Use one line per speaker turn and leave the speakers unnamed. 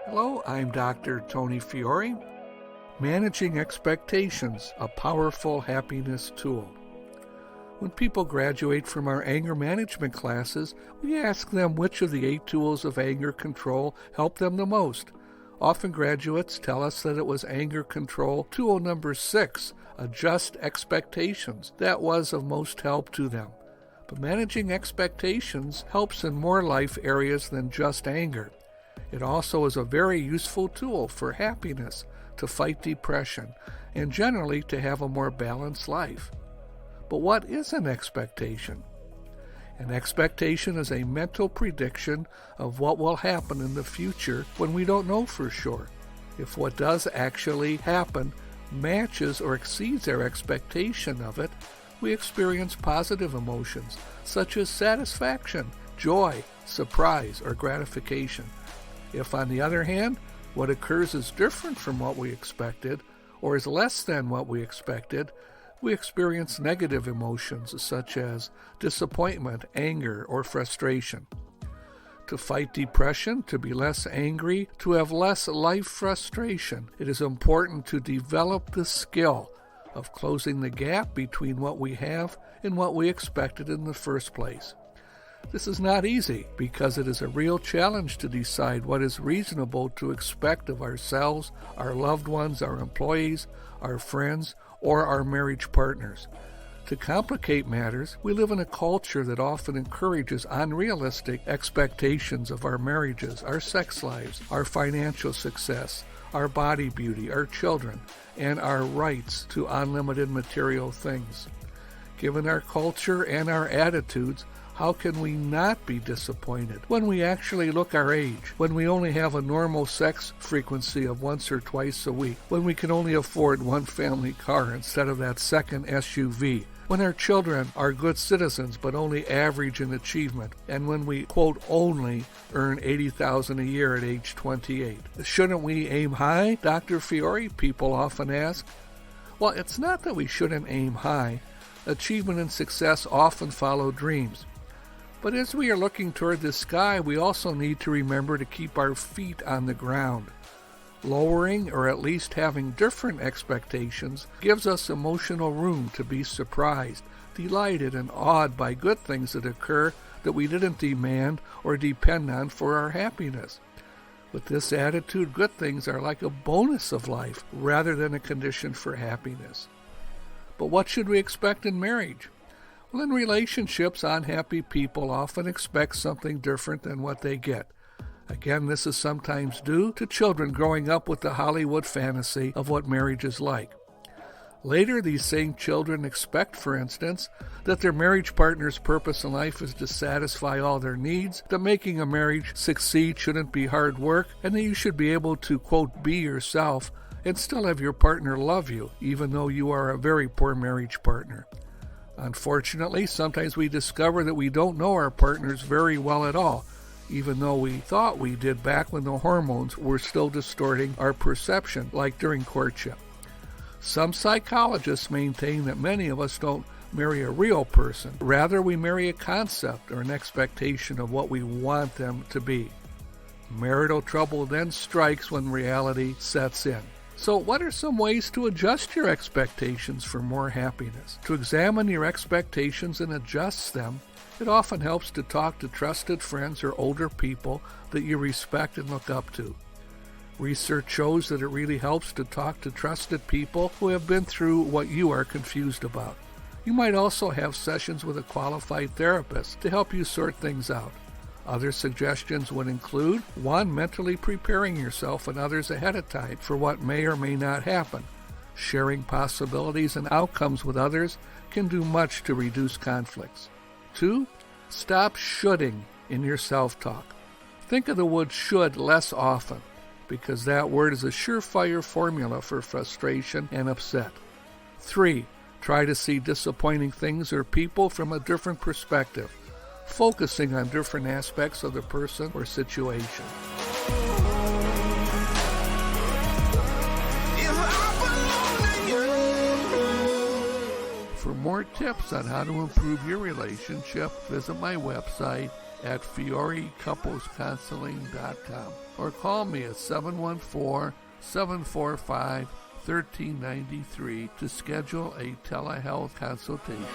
Hello, I'm Dr. Tony Fiore. Managing Expectations, a powerful happiness tool. When people graduate from our anger management classes, we ask them which of the 8 tools of anger control help them the most. Often graduates tell us that it was anger control tool number 6, adjust expectations, that was of most help to them. But managing expectations helps in more life areas than just anger. It also is a very useful tool for happiness, to fight depression, and generally to have a more balanced life. But what is an expectation? An expectation is a mental prediction of what will happen in the future when we don't know for sure. If what does actually happen matches or exceeds our expectation of it, we experience positive emotions such as satisfaction, joy, surprise, or gratification. If, on the other hand, what occurs is different from what we expected, or is less than what we expected, we experience negative emotions such as disappointment, anger, or frustration. To fight depression, to be less angry, to have less life frustration, it is important to develop the skill of closing the gap between what we have and what we expected in the first place. This is not easy because it is a real challenge to decide what is reasonable to expect of ourselves, our loved ones, our employees, our friends, or our marriage partners. To complicate matters, we live in a culture that often encourages unrealistic expectations of our marriages, our sex lives, our financial success, our body beauty, our children, and our rights to unlimited material things. Given our culture and our attitudes, how can we not be disappointed when we actually look our age, when we only have a normal sex frequency of once or twice a week, when we can only afford one family car instead of that second SUV, when our children are good citizens but only average in achievement, and when we, quote, only earn $80,000 a year at age 28? Shouldn't we aim high, Dr. Fiore? People often ask. Well, it's not that we shouldn't aim high. Achievement and success often follow dreams. But as we are looking toward the sky, we also need to remember to keep our feet on the ground. Lowering, or at least having different expectations, gives us emotional room to be surprised, delighted, and awed by good things that occur that we didn't demand or depend on for our happiness. With this attitude, good things are like a bonus of life rather than a condition for happiness. But what should we expect in marriage? Well, in relationships, unhappy people often expect something different than what they get. Again, this is sometimes due to children growing up with the Hollywood fantasy of what marriage is like. Later, these same children expect, for instance, that their marriage partner's purpose in life is to satisfy all their needs, that making a marriage succeed shouldn't be hard work, and that you should be able to, quote, be yourself and still have your partner love you, even though you are a very poor marriage partner. Unfortunately, sometimes we discover that we don't know our partners very well at all, even though we thought we did back when the hormones were still distorting our perception, like during courtship. Some psychologists maintain that many of us don't marry a real person. Rather, we marry a concept or an expectation of what we want them to be. Marital trouble then strikes when reality sets in. So what are some ways to adjust your expectations for more happiness? To examine your expectations and adjust them, it often helps to talk to trusted friends or older people that you respect and look up to. Research shows that it really helps to talk to trusted people who have been through what you are confused about. You might also have sessions with a qualified therapist to help you sort things out. Other suggestions would include 1. Mentally preparing yourself and others ahead of time for what may or may not happen. Sharing possibilities and outcomes with others can do much to reduce conflicts. 2. Stop shoulding in your self-talk. Think of the word should less often, because that word is a surefire formula for frustration and upset. 3. Try to see disappointing things or people from a different perspective, focusing on different aspects of the person or situation. For more tips on how to improve your relationship, visit my website, at FioreCouplesCounseling.com or call me at 714-745-1393 to schedule a telehealth consultation.